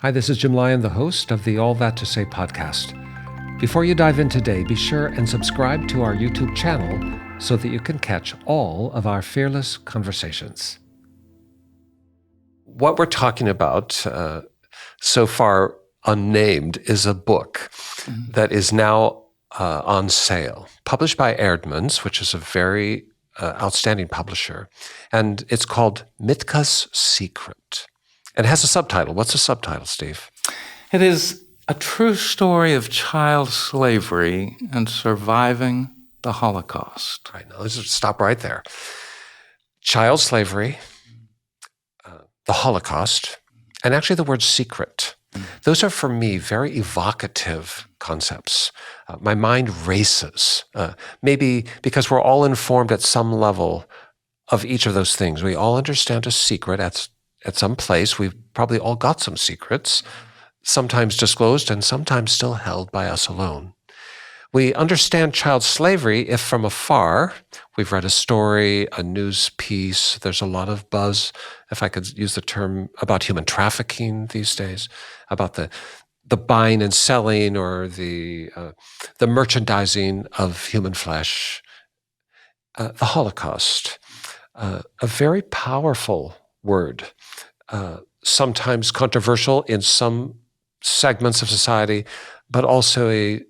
Hi, this is Jim Lyon, the host of the All That to Say podcast. Before you dive in today, be sure and subscribe to our YouTube channel so that you can catch all of our fearless conversations. What we're talking about so far unnamed is a book that is now on sale, published by Erdmans, which is a very outstanding publisher, and it's called Mitkas Secret. And it has a subtitle. What's the subtitle, Steve? It is a true story of child slavery and surviving the Holocaust. Right, now let's just stop right there. Child slavery, the Holocaust, and actually the word secret. Those are, for me, very evocative concepts. My mind races, maybe because we're all informed at some level of each of those things. We all understand a secret at some place. We've probably all got some secrets, sometimes disclosed and sometimes still held by us alone. We understand child slavery if from afar we've read a story, a news piece. There's a lot of buzz, if I could use the term, about human trafficking these days, about the buying and selling or the merchandising of human flesh. The Holocaust, a very powerful word, sometimes controversial in some segments of society, but also a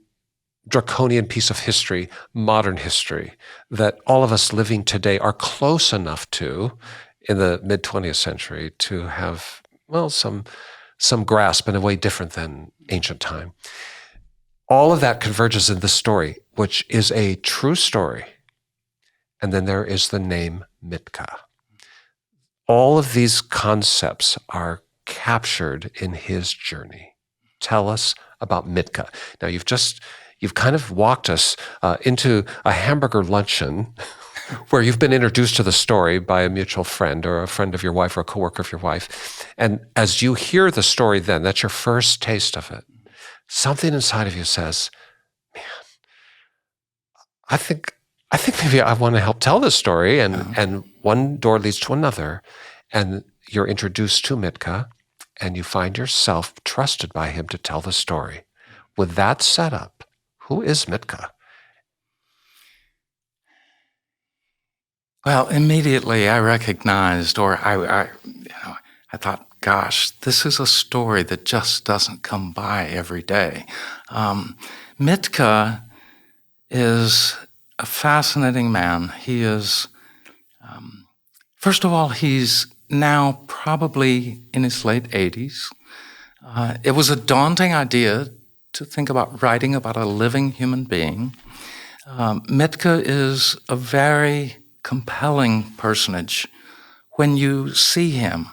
draconian piece of history, modern history, that all of us living today are close enough to in the mid-20th century to have, well, some grasp in a way different than ancient time. All of that converges in this story, which is a true story. And then there is the name Mitka. All of these concepts are captured in his journey. Tell us about Mitka. Now, you've kind of walked us into a hamburger luncheon where you've been introduced to the story by a mutual friend or a friend of your wife or a coworker of your wife. And as you hear the story then, that's your first taste of it. Something inside of you says, man, I think maybe I want to help tell this story. And one door leads to another. And you're introduced to Mitka, and you find yourself trusted by him to tell the story. With that setup, who is Mitka? Well, immediately I recognized, or I thought, gosh, this is a story that just doesn't come by every day. Mitka is a fascinating man. He is, first of all, he's now probably in his late 80s. It was a daunting idea to think about writing about a living human being. Mitka is a very compelling personage. When you see him,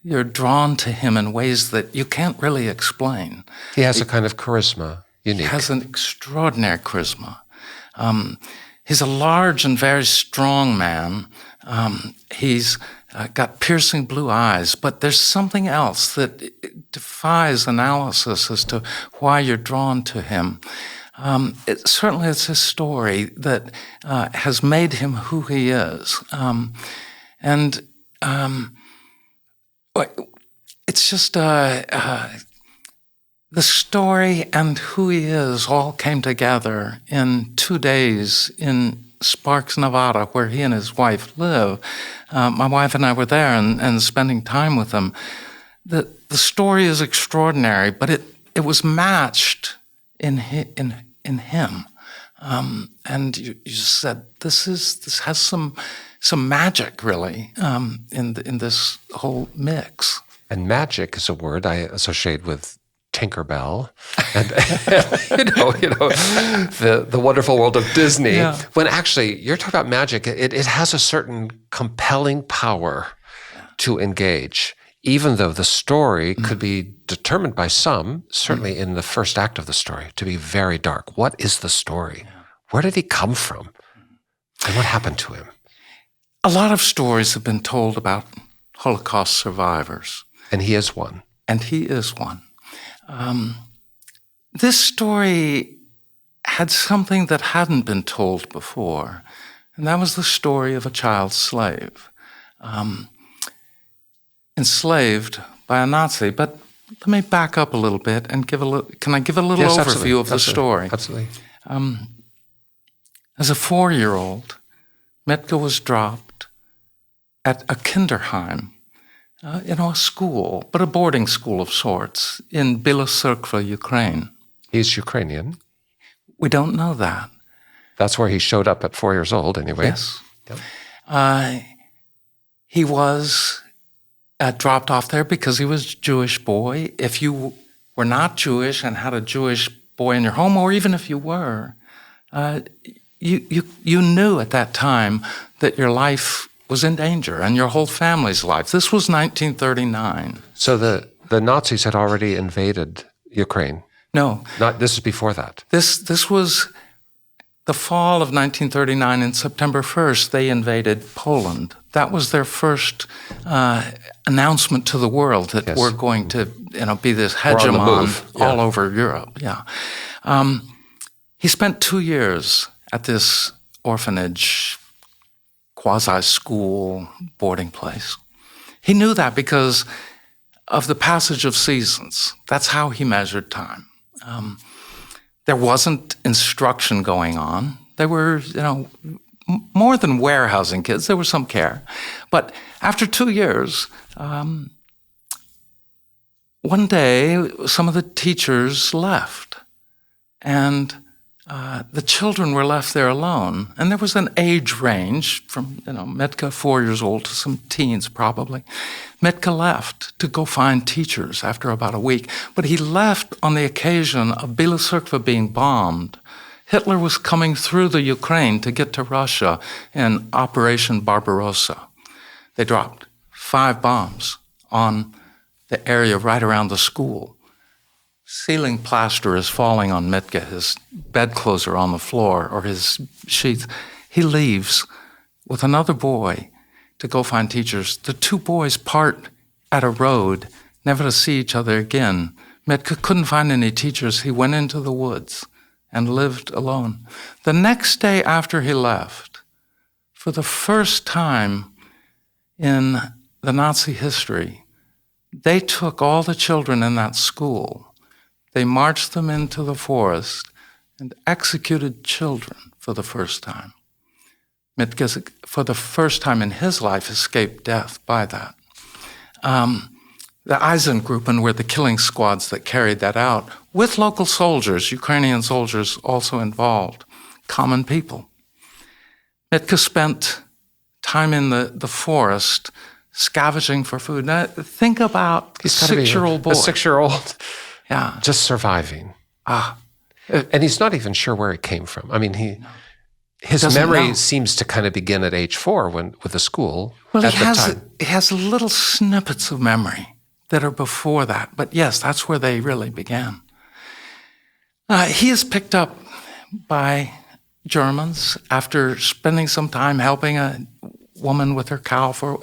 you're drawn to him in ways that you can't really explain. He has a kind of charisma, unique. He has an extraordinary charisma. He's a large and very strong man. He's got piercing blue eyes, but there's something else that defies analysis as to why you're drawn to him. Certainly it's his story that has made him who he is. It's just the story and who he is all came together in 2 days in Sparks, Nevada, where he and his wife live. My wife and I were there and spending time with him. The story is extraordinary, but it was matched in him. And you said this has some magic really in this whole mix. And magic is a word I associate with Tinkerbell and the wonderful world of Disney. Yeah. When actually you're talking about magic, it has a certain compelling power to engage, even though the story could be determined by some, certainly in the first act of the story, to be very dark. What is the story? Yeah. Where did he come from? And what happened to him? A lot of stories have been told about Holocaust survivors. And he is one. And he is one. This story had something that hadn't been told before, and that was the story of a child slave, enslaved by a Nazi, but let me back up a little bit and can I give a little Yes, overview absolutely. of the story? Absolutely. As a 4-year-old, Mitka was dropped at a kinderheim, a school, but a boarding school of sorts, in Bielorussia, Ukraine. He's Ukrainian. We don't know that. That's where he showed up at 4 years old, anyway. Yes. Yep. He was dropped off there because he was a Jewish boy. If you were not Jewish and had a Jewish boy in your home, or even if you were, you knew at that time that your life was in danger and your whole family's life. This was 1939. So the Nazis had already invaded Ukraine. No. This is before that. This was the fall of 1939. And September 1st, they invaded Poland. That was their first announcement to the world that we're going to be this hegemon all over Europe. Yeah. He spent 2 years at this orphanage, quasi-school boarding place. He knew that because of the passage of seasons. That's how he measured time. There wasn't instruction going on. There were, more than warehousing kids. There was some care. But after 2 years, one day, some of the teachers left. And the children were left there alone. And there was an age range from, Mitka, 4 years old, to some teens probably. Mitka left to go find teachers after about a week. But he left on the occasion of Bielorussia being bombed. Hitler was coming through the Ukraine to get to Russia in Operation Barbarossa. They dropped 5 bombs on the area right around the school. Ceiling plaster is falling on Mitka, his bedclothes are on the floor, or his sheets. He leaves with another boy to go find teachers. The 2 boys part at a road, never to see each other again. Mitka couldn't find any teachers. He went into the woods and lived alone. The next day after he left, for the first time in the Nazi history, they took all the children in that school. They marched them into the forest and executed children for the first time. Mitka, for the first time in his life, escaped death by that. The Eisengruppen were the killing squads that carried that out, with local soldiers, Ukrainian soldiers also involved, common people. Mitka spent time in the forest scavenging for food. Now, think about a 6-year-old boy. A 6-year-old. Yeah. Just surviving. And he's not even sure where it came from. I mean, his memory seems to kind of begin at age 4 with the school. Well, he has little snippets of memory that are before that. But yes, that's where they really began. He is picked up by Germans after spending some time helping a woman with her cow for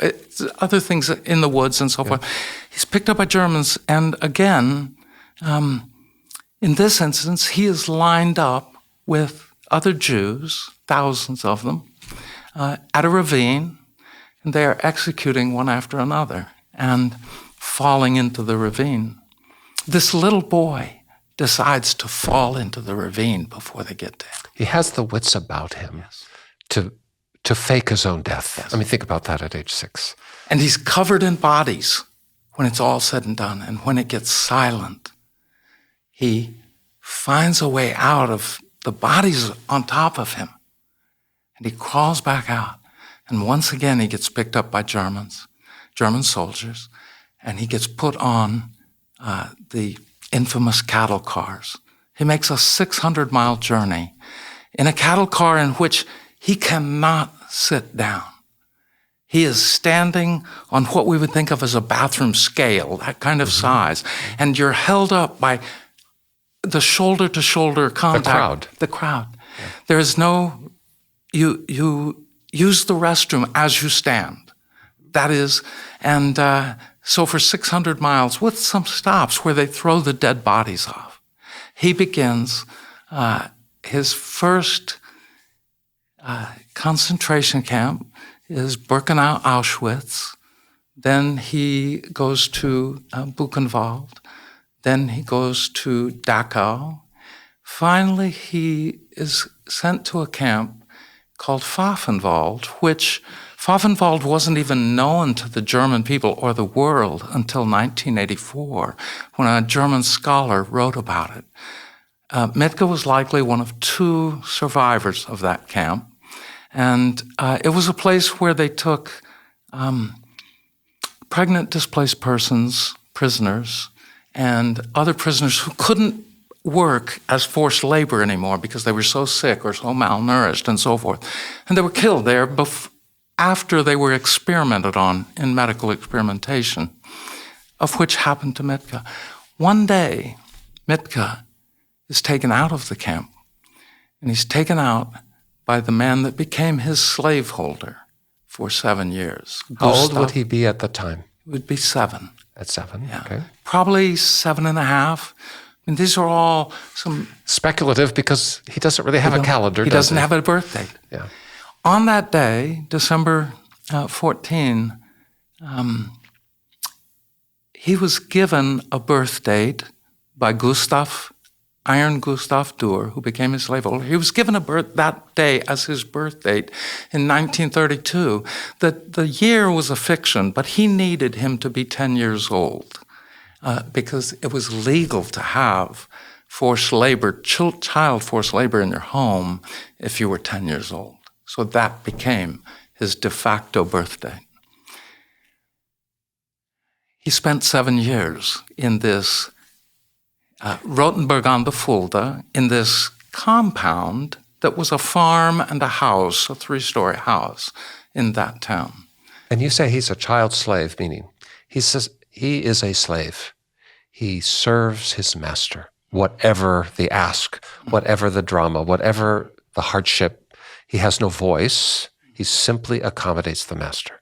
other things in the woods and so forth. He's picked up by Germans, and again, in this instance, he is lined up with other Jews, thousands of them, at a ravine, and they are executing one after another and falling into the ravine. This little boy decides to fall into the ravine before they get dead. He has the wits about him to fake his own death. Yes. I mean, think about that at age 6. And he's covered in bodies when it's all said and done. And when it gets silent, he finds a way out of the bodies on top of him. And he crawls back out. And once again, he gets picked up by German soldiers, and he gets put on the infamous cattle cars. He makes a 600-mile journey in a cattle car in which he cannot sit down. He is standing on what we would think of as a bathroom scale, that kind of size, and you're held up by the shoulder-to-shoulder contact. The crowd. Yeah. There is no, you use the restroom as you stand. That is, and so for 600 miles, with some stops where they throw the dead bodies off, he begins his first concentration camp is Birkenau, Auschwitz. Then he goes to Buchenwald. Then he goes to Dachau. Finally, he is sent to a camp called Pfaffenwald, which Pfaffenwald wasn't even known to the German people or the world until 1984, when a German scholar wrote about it. Mitka was likely one of 2 survivors of that camp, and it was a place where they took pregnant displaced persons, prisoners, and other prisoners who couldn't work as forced labor anymore because they were so sick or so malnourished and so forth. And they were killed there after they were experimented on in medical experimentation, of which happened to Mitka. One day, Mitka is taken out of the camp, and he's taken out by the man that became his slaveholder for 7 years. How old would he be at the time? He would be 7. At 7, Yeah. okay. Probably 7.5. I mean, these are all some... Speculative, because he doesn't really have a calendar, He doesn't have a birth date. Yeah. On that day, December 14, he was given a birth date by Iron Gustav Dürer, who became his slaveholder. He was given that day as his birth date in 1932. The year was a fiction, but he needed him to be 10 years old because it was legal to have forced labor, child forced labor in your home if you were 10 years old. So that became his de facto birth date. He spent 7 years in this Rothenburg an der Fulda, in this compound that was a farm and a house, a 3-story house in that town. And you say he's a child slave, meaning he says he is a slave. He serves his master, whatever the ask, whatever the drama, whatever the hardship. He has no voice. He simply accommodates the master.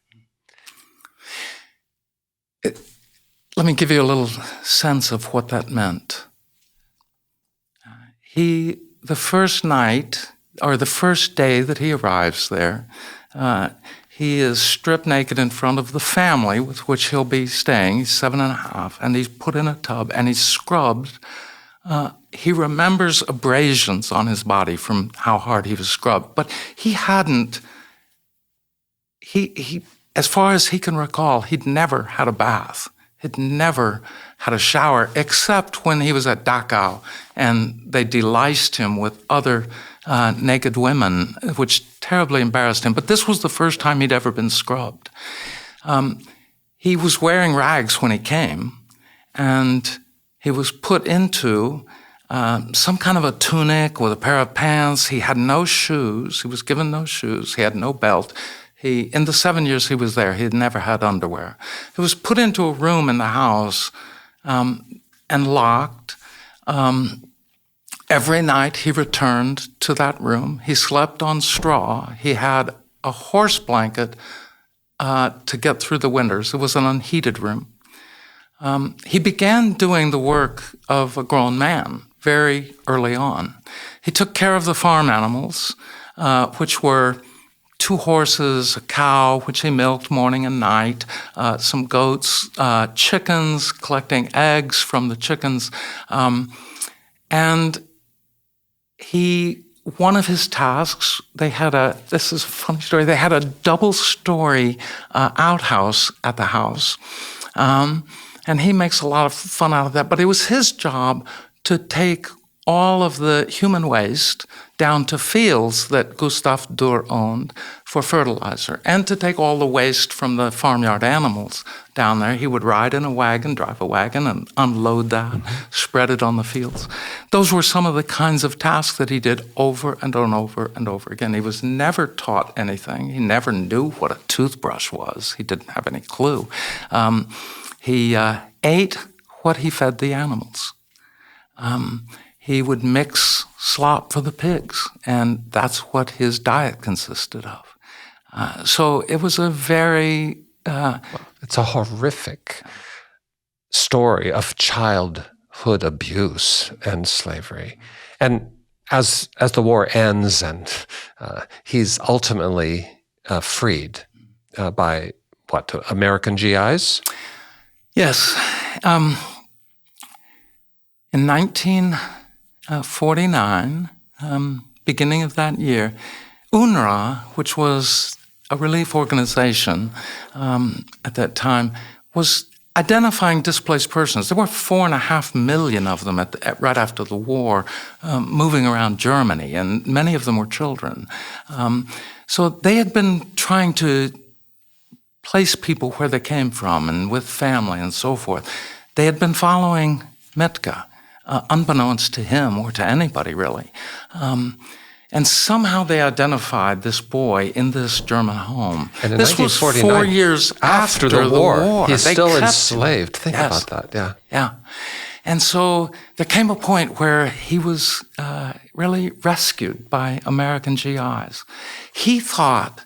Let me give you a little sense of what that meant. The first night, or the first day that he arrives there, he is stripped naked in front of the family with which he'll be staying. He's 7.5, and he's put in a tub, and he's scrubbed. He remembers abrasions on his body from how hard he was scrubbed, but he hadn't, as far as he can recall, he'd never had a bath. He'd never had a shower, except when he was at Dachau, and they deliced him with other naked women, which terribly embarrassed him. But this was the first time he'd ever been scrubbed. He was wearing rags when he came, and he was put into some kind of a tunic with a pair of pants. He had no shoes. He was given no shoes. He had no belt. In the 7 years he was there, he had never had underwear. He was put into a room in the house and locked. Every night he returned to that room. He slept on straw. He had a horse blanket to get through the winters. It was an unheated room. He began doing the work of a grown man very early on. He took care of the farm animals, which were 2 horses, a cow, which he milked morning and night, some goats, chickens, collecting eggs from the chickens. And one of his tasks, this is a funny story, they had a double-story outhouse at the house. And he makes a lot of fun out of that, but it was his job to take all of the human waste down to fields that Gustav Dürer owned for fertilizer, and to take all the waste from the farmyard animals down there. He would ride in a wagon, drive a wagon, and unload that, spread it on the fields. Those were some of the kinds of tasks that he did over and over and over again. He was never taught anything. He never knew what a toothbrush was. He didn't have any clue. He ate what he fed the animals. He would mix slop for the pigs, and that's what his diet consisted of. So it was a very... it's a horrific story of childhood abuse and slavery. And as the war ends and he's ultimately freed by, American GIs? Yes. In 1949, beginning of that year, UNRWA, which was a relief organization at that time, was identifying displaced persons. There were 4.5 million of them right after the war, moving around Germany, and many of them were children. So they had been trying to place people where they came from and with family and so forth. They had been following Mitka, unbeknownst to him or to anybody really. And somehow they identified this boy in this German home. And in this was 1949, 4 years after the war. He's They still kept enslaved. him. Think Yes. about that, yeah. Yeah. And so there came a point where he was really rescued by American GIs. He thought,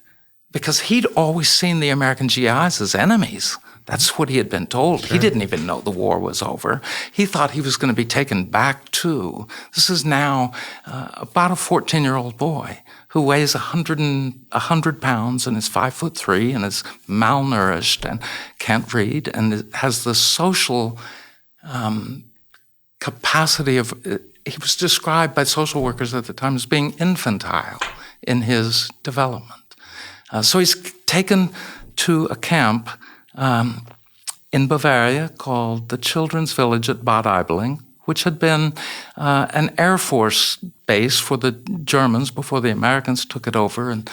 because he'd always seen the American GIs as enemies, that's what he had been told. Sure. He didn't even know the war was over. He thought he was going to be taken back too. This is now about a 14-year-old boy who weighs 100 pounds and is 5'3" and is malnourished and can't read and has the social capacity of, he was described by social workers at the time as being infantile in his development. So he's taken to a camp in Bavaria called the Children's Village at Bad Aibling, which had been an Air Force base for the Germans before the Americans took it over. And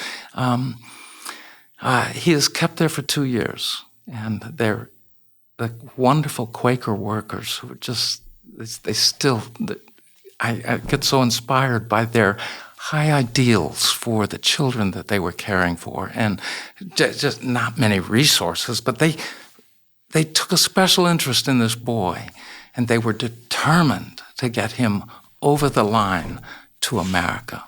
he is kept there for 2 years. And they're the wonderful Quaker workers who are just, I get so inspired by their high ideals for the children that they were caring for, and just not many resources, but they took a special interest in this boy, and they were determined to get him over the line to America.